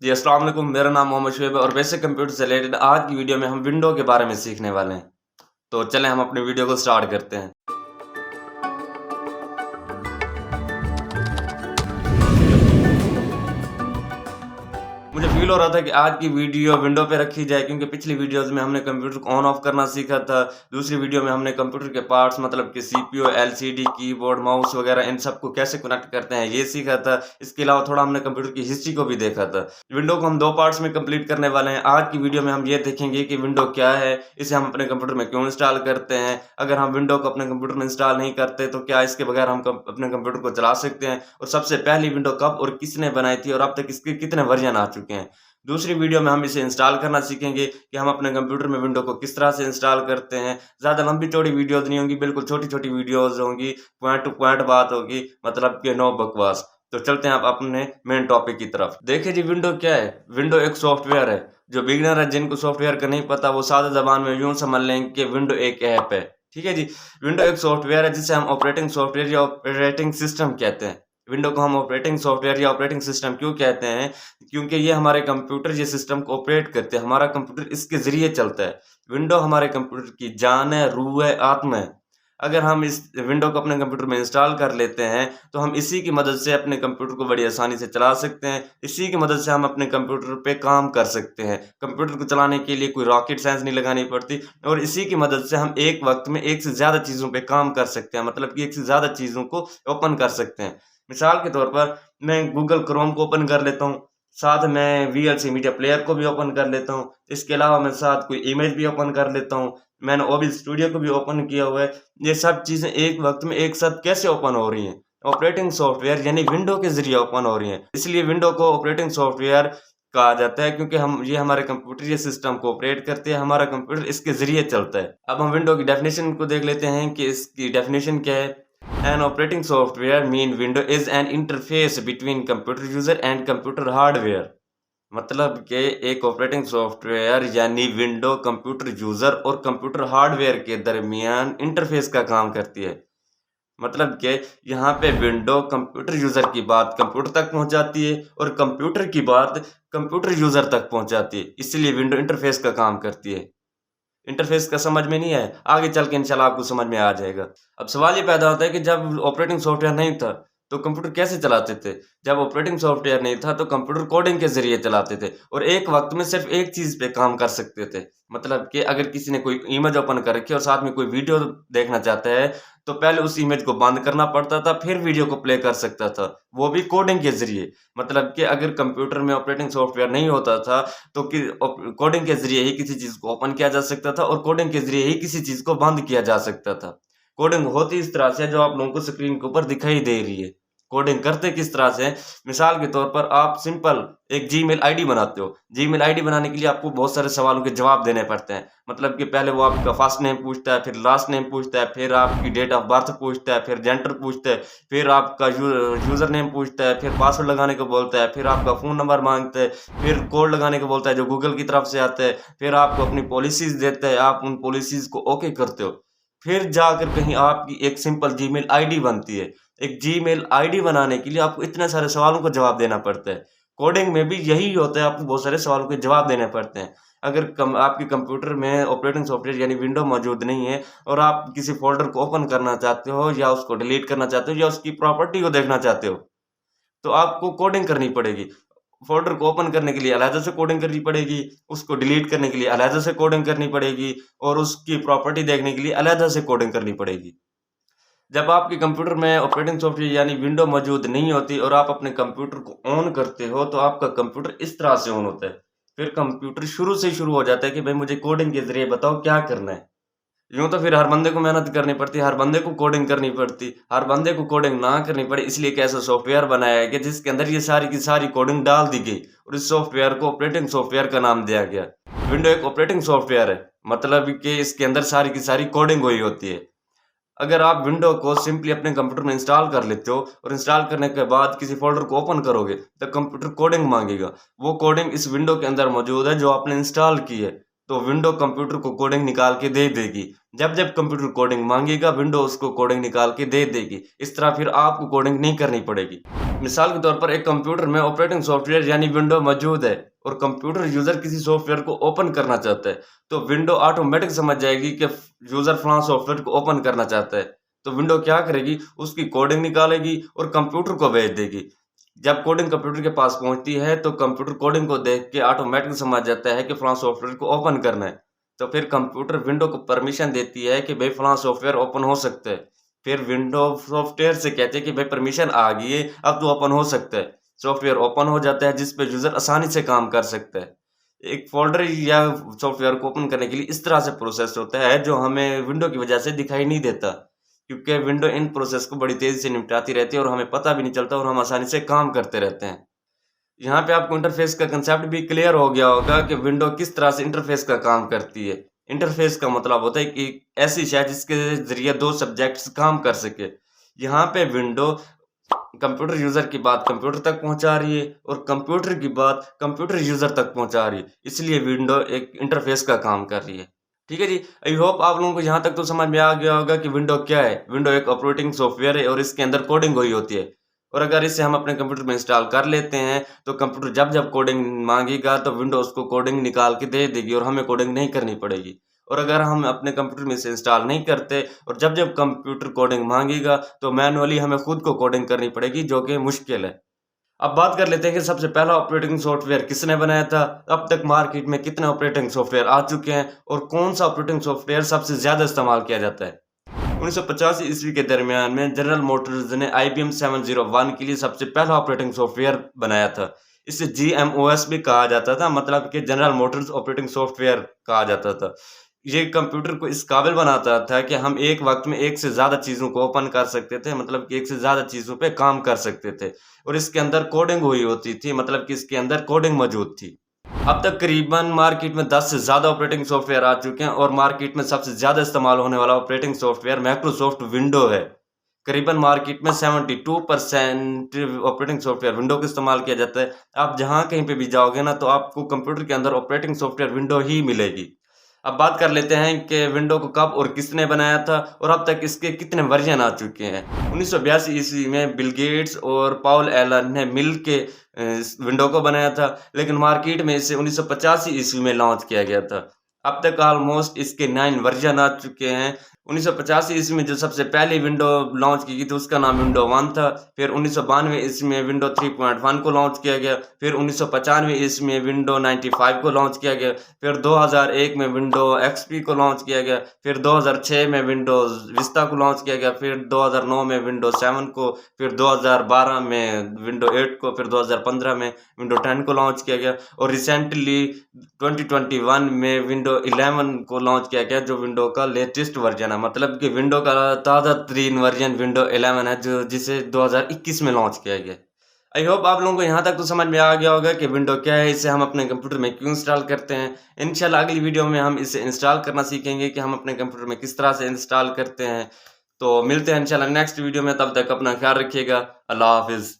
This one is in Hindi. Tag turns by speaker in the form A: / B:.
A: जी, अस्सलाम वालेकुम। मेरा नाम मोहम्मद शुएब है और बेसिक कंप्यूटर से रिलेटेड आज की वीडियो में हम विंडो के बारे में सीखने वाले हैं। तो चलें हम अपनी वीडियो को स्टार्ट करते हैं। मुझे फ़ील हो रहा था कि आज की वीडियो विंडो पे रखी जाए क्योंकि पिछली वीडियोज़ में हमने कंप्यूटर को ऑन ऑफ करना सीखा था। दूसरी वीडियो में हमने कंप्यूटर के पार्ट्स मतलब कि सीपीयू, एलसीडी, कीबोर्ड, माउस वगैरह इन सबको कैसे कनेक्ट करते हैं ये सीखा था। इसके अलावा थोड़ा हमने कंप्यूटर की हिस्ट्री को भी देखा था। विंडो को हम 2 पार्ट्स में कंप्लीट करने वाले हैं। आज की वीडियो में हम ये देखेंगे कि विंडो क्या है, इसे हम अपने कंप्यूटर में क्यों इंस्टॉल करते हैं, अगर हम विंडो को अपने कंप्यूटर में इंस्टॉल नहीं करते तो क्या इसके बगैर हम अपने कंप्यूटर को चला सकते हैं, और सबसे पहली विंडो कब और किसने बनाई थी और अब तक इसके कितने वर्जन आ चुके हैं। दूसरी वीडियो में हम इसे इंस्टॉल करना सीखेंगे कि हम अपने कंप्यूटर में विंडो को किस तरह से इंस्टॉल करते हैं। ज़्यादा लंबी चौड़ी वीडियोज़ नहीं होंगी, बिल्कुल छोटी-छोटी वीडियोज़ होंगी, पॉइंट टू पॉइंट बात होगी, मतलब कि नो बकवास। तो चलते हैं अब अपने मेन टॉपिक की तरफ। देखिए जी, विंडो क्या है? विंडो एक सॉफ्टवेयर है। जो बिगिनर है, जिनको सॉफ्टवेयर का नहीं पता, वो सादा ज़बान में यूँ समझ लें कि विंडो एक ऐप है। ठीक है जी? विंडो एक सॉफ्टवेयर है जिसे हम ऑपरेटिंग सॉफ्टवेयर या ऑपरेटिंग सिस्टम कहते हैं। विंडो को हम ऑपरेटिंग सॉफ्टवेयर या ऑपरेटिंग सिस्टम क्यों कहते हैं? क्योंकि ये हमारे कंप्यूटर ये सिस्टम को ऑपरेट करते हैं, हमारा कंप्यूटर इसके ज़रिए चलता है। विंडो हमारे कंप्यूटर की जान है, रूह है, आत्मा है। अगर हम इस विंडो को अपने कंप्यूटर में इंस्टॉल कर लेते हैं, तो हम इसी की मदद से अपने कंप्यूटर को बड़ी आसानी से चला सकते हैं। इसी की मदद से हम अपने कंप्यूटर पे काम कर सकते हैं। कंप्यूटर को चलाने के लिए कोई रॉकेट साइंस नहीं लगानी पड़ती, और इसी की मदद से हम एक वक़्त में एक से ज़्यादा चीज़ों पे काम कर सकते हैं, मतलब कि एक से ज़्यादा चीज़ों को ओपन कर सकते हैं। मिसाल के तौर पर मैं गूगल क्रोम को ओपन कर लेता हूँ, साथ में वीएलसी मीडिया प्लेयर को भी ओपन कर लेता हूँ। इसके अलावा मैं साथ कोई इमेज भी ओपन कर लेता हूँ। मैंने ओबीज स्टूडियो को भी ओपन किया हुआ है। ये सब चीज़ें एक वक़्त में एक साथ कैसे ओपन हो रही हैं? ऑपरेटिंग सॉफ्टवेयर यानी विंडो के ज़रिए ओपन हो रही हैं। इसलिए विंडो को ऑपरेटिंग सॉफ्टवेयर कहा जाता है क्योंकि हम ये हमारे कंप्यूटर ये सिस्टम को ऑपरेट करते हैं, हमारा कंप्यूटर इसके ज़रिए चलता है। अब हम विंडो की डेफिनिशन को देख लेते हैं कि इसकी डेफिनिशन क्या है? An operating software mean window is an interface between computer user and computer hardware। मतलब कि एक ऑपरेटिंग सॉफ्टवेयर यानी विंडो कंप्यूटर यूजर और कंप्यूटर हार्डवेयर के दरमियान इंटरफेस का काम करती है। मतलब कि यहाँ पे विंडो कंप्यूटर यूजर की बात कंप्यूटर तक पहुँचाती है और कंप्यूटर की बात कंप्यूटर यूजर तक पहुँचाती है, इसलिए विंडो इंटरफेस का काम करती है। इंटरफ़ेस का समझ में नहीं आया, आगे चल के इंशाल्लाह आपको समझ में आ जाएगा। अब सवाल ये पैदा होता है कि जब ऑपरेटिंग सॉफ्टवेयर नहीं था, तो कंप्यूटर कैसे चलाते थे? जब ऑपरेटिंग सॉफ्टवेयर नहीं था, तो कंप्यूटर कोडिंग के ज़रिए चलाते थे और एक वक़्त में सिर्फ़ एक चीज़ पे काम कर सकते थे। मतलब कि अगर किसी ने कोई इमेज ओपन कर रखी है और साथ में कोई वीडियो देखना चाहता है, तो पहले उस इमेज को बंद करना पड़ता था, फिर वीडियो को प्ले कर सकता था, वो भी कोडिंग के ज़रिए। मतलब कि अगर कंप्यूटर में ऑपरेटिंग सॉफ्टवेयर नहीं होता था, तो कोडिंग के ज़रिए ही किसी चीज़ को ओपन किया जा सकता था और कोडिंग के ज़रिए ही किसी चीज़ को बंद किया जा सकता था। कोडिंग होती इस तरह से है जो आप लोगों को स्क्रीन के ऊपर दिखाई दे रही है। कोडिंग करते किस तरह से हैं? मिसाल के तौर पर आप सिंपल एक जीमेल आईडी बनाते हो। जीमेल आईडी बनाने के लिए आपको बहुत सारे सवालों के जवाब देने पड़ते हैं। मतलब कि पहले वो आपका फर्स्ट नेम पूछता है, फिर लास्ट नेम पूछता है, फिर आपकी डेट ऑफ बर्थ पूछता है, फिर जेंडर पूछता है, फिर आपका यूज़र नेम पूछता है, फिर पासवर्ड लगाने को बोलता है, फिर आपका फ़ोन नंबर माँगता है, फिर कोड लगाने को बोलता है जो गूगल की तरफ से आता है, फिर आपको अपनी पॉलिसीज़ देता है, आप उन पॉलिसीज़ को ओके करते हो। फिर जाकर कहीं आपकी एक सिंपल जीमेल आईडी बनती है। एक जीमेल आईडी बनाने के लिए आपको इतने सारे सवालों का जवाब देना पड़ता है। कोडिंग में भी यही होता है, आपको बहुत सारे सवालों के जवाब देने पड़ते हैं। अगर आपके कंप्यूटर में ऑपरेटिंग सॉफ्टवेयर यानी विंडो मौजूद नहीं है और आप किसी फ़ोल्डर को ओपन करना चाहते हो या उसको डिलीट करना चाहते हो या उसकी प्रॉपर्टी को देखना चाहते हो, तो आपको कोडिंग करनी पड़ेगी। फ़ोल्डर को ओपन करने के लिए अलग से कोडिंग करनी पड़ेगी, उसको डिलीट करने के लिए अलग से कोडिंग करनी पड़ेगी और उसकी प्रॉपर्टी देखने के लिए अलग से कोडिंग करनी पड़ेगी। जब आपके कंप्यूटर में ऑपरेटिंग सॉफ्टवेयर यानी विंडो मौजूद नहीं होती और आप अपने कंप्यूटर को ऑन करते हो, तो आपका कंप्यूटर इस तरह से ऑन होता है। फिर कंप्यूटर शुरू से शुरू हो जाता है कि भाई मुझे कोडिंग के ज़रिए बताओ क्या करना है। यूँ तो फिर हर बंदे को मेहनत करनी पड़ती है, हर बंदे को कोडिंग करनी पड़ती। हर बंदे को कोडिंग ना करनी पड़े इसलिए एक ऐसा सॉफ्टवेयर बनाया है कि जिसके अंदर ये सारी की सारी कोडिंग डाल दी गई और इस सॉफ्टवेयर को ऑपरेटिंग सॉफ्टवेयर का नाम दिया गया। विंडो एक ऑपरेटिंग सॉफ्टवेयर है, मतलब कि इसके अंदर सारी की सारी कोडिंग हुई होती है। अगर आप विंडो को सिंपली अपने कंप्यूटर में इंस्टॉल कर लेते हो और इंस्टॉल करने के बाद किसी फ़ोल्डर को ओपन करोगे, तो कंप्यूटर कोडिंग माँगेगा। वो कोडिंग इस विंडो के अंदर मौजूद है जो आपने इंस्टॉल की है, तो विंडो कंप्यूटर को कोडिंग निकाल के दे देगी। जब जब कंप्यूटर कोडिंग मांगेगा विंडो उसको कोडिंग निकाल के दे देगी। इस तरह फिर आपको कोडिंग नहीं करनी पड़ेगी। मिसाल के तौर पर एक कंप्यूटर में ऑपरेटिंग सॉफ्टवेयर यानी विंडो मौजूद है और कंप्यूटर यूजर किसी सॉफ्टवेयर को ओपन करना चाहता है, तो विंडो ऑटोमेटिक समझ जाएगी कि यूजर फलां सॉफ्टवेयर को ओपन करना चाहता है। तो विंडो क्या करेगी, उसकी कोडिंग निकालेगी और कंप्यूटर को भेज देगी। जब कोडिंग कंप्यूटर के पास पहुंचती है तो कंप्यूटर कोडिंग को देख के ऑटोमेटिक समझ जाता है कि फलां सॉफ्टवेयर को ओपन करना है। तो फिर कंप्यूटर विंडो को परमिशन देती है कि भाई फलां सॉफ्टवेयर ओपन हो सकता है। फिर विंडो सॉफ्टवेयर से कहते हैं कि भाई परमिशन आ गई है, अब तो ओपन हो सकता है। सॉफ्टवेयर ओपन हो जाता है जिस पे यूजर आसानी से काम कर सकता है। एक फोल्डर या सॉफ्टवेयर को ओपन करने के लिए इस तरह से प्रोसेस होता है जो हमें विंडो की वजह से दिखाई नहीं देता, क्योंकि विंडो इन प्रोसेस को बड़ी तेजी से निपटाती रहती है और हमें पता भी नहीं चलता और हम आसानी से काम करते रहते हैं। यहाँ पे आपको इंटरफेस का कंसेप्ट भी क्लियर हो गया होगा कि विंडो किस तरह से इंटरफेस का काम करती है। इंटरफेस का मतलब होता है कि ऐसी शय जिसके जरिए दो सब्जेक्ट्स काम कर सके। यहाँ पे विंडो कंप्यूटर यूजर की बात कंप्यूटर तक पहुंचा रही है और कंप्यूटर की बात कंप्यूटर यूजर तक पहुंचा रही है, इसलिए विंडो एक इंटरफेस का काम कर रही है। ठीक है जी, आई होप आप लोगों को यहाँ तक तो समझ में आ गया होगा कि विंडो क्या है। विंडो एक ऑपरेटिंग सॉफ्टवेयर है और इसके अंदर कोडिंग हुई होती है, और अगर इसे हम अपने कंप्यूटर में इंस्टॉल कर लेते हैं तो कंप्यूटर जब जब कोडिंग मांगेगा तो विंडो उसको कोडिंग निकाल के दे देगी और हमें कोडिंग नहीं करनी पड़ेगी। और अगर हम अपने कंप्यूटर में इसे इंस्टॉल नहीं करते और जब जब कंप्यूटर कोडिंग मांगेगा तो मैनुअली हमें खुद को कोडिंग करनी पड़ेगी, जो कि मुश्किल है। अब बात कर लेते हैं कि सबसे पहला ऑपरेटिंग सॉफ्टवेयर किसने बनाया था, अब तक मार्केट में कितने ऑपरेटिंग सॉफ्टवेयर आ चुके हैं और कौन सा ऑपरेटिंग सॉफ्टवेयर सबसे ज़्यादा इस्तेमाल किया जाता है। 1985 ईस्वी के दरमियान में जनरल मोटर्स ने IBM 701 के लिए सबसे पहला ऑपरेटिंग सॉफ्टवेयर बनाया था। इसे GMOS भी कहा जाता था, मतलब कि जनरल मोटर्स ऑपरेटिंग सॉफ्टवेयर कहा जाता था। ये कंप्यूटर को इस काबिल बनाता था कि हम एक वक्त में एक से ज़्यादा चीज़ों को ओपन कर सकते थे, मतलब कि एक से ज़्यादा चीज़ों पे काम कर सकते थे और इसके अंदर कोडिंग हुई होती थी, मतलब कि इसके अंदर कोडिंग मौजूद थी। अब तक करीबन मार्केट में 10 से ज़्यादा ऑपरेटिंग सॉफ्टवेयर आ चुके हैं और मार्केट में सबसे ज़्यादा इस्तेमाल होने वाला ऑपरेटिंग सॉफ्टवेयर माइक्रोसॉफ्ट विंडो है। करीबन मार्केट में 72% ऑपरेटिंग सॉफ्टवेयर विंडो का इस्तेमाल किया जाता है। आप जहाँ कहीं पे भी जाओगे ना तो आपको कंप्यूटर के अंदर ऑपरेटिंग सॉफ्टवेयर विंडो ही मिलेगी। अब बात कर लेते हैं कि विंडो को कब और किसने बनाया था और अब तक इसके कितने वर्जन आ चुके हैं। 1982 ईस्वी में बिल गेट्स और पॉल एलन ने मिल के इस विंडो को बनाया था, लेकिन मार्केट में इसे 1985 ईस्वी में लॉन्च किया गया था। अब तक ऑलमोस्ट इसके 9 वर्जन आ चुके हैं। 1985 ईस्वी में जो सबसे पहली विंडो लॉन्च की गई थी उसका नाम विंडो 1 था। फिर 1992 ईस्वी में विंडो 3.1 को लॉन्च किया गया। फिर 1995 ईस्वी में विंडो 95 को लॉन्च किया गया। फिर 2001 में विंडो XP को लॉन्च किया गया। फिर 2006 में विंडोज विस्टा को लॉन्च किया गया। फिर 2009 में विंडो 7 को, फिर 2012 में विंडो 8 को, फिर 2015 में विंडो 10 को लॉन्च किया गया और रिसेंटली 2021 में विंडो 11 को लॉन्च किया गया, जो विंडो का लेटेस्ट वर्जन है। मतलब कि विंडो का ताज़ा तरीन वर्जन विंडो 11 है, जो जिसे 2021 में लॉन्च किया गया। आई होप आप लोगों को यहाँ तक तो समझ में आ गया होगा कि विंडो क्या है, इसे हम अपने कंप्यूटर में क्यों इंस्टॉल करते हैं। इंशाल्लाह अगली वीडियो में हम इसे इंस्टॉल करना सीखेंगे कि हम अपने कंप्यूटर में किस तरह से इंस्टॉल करते हैं। तो मिलते हैं इंशाल्लाह नेक्स्ट वीडियो में, तब तक अपना ख्याल रखिएगा। अल्लाह हाफिज़।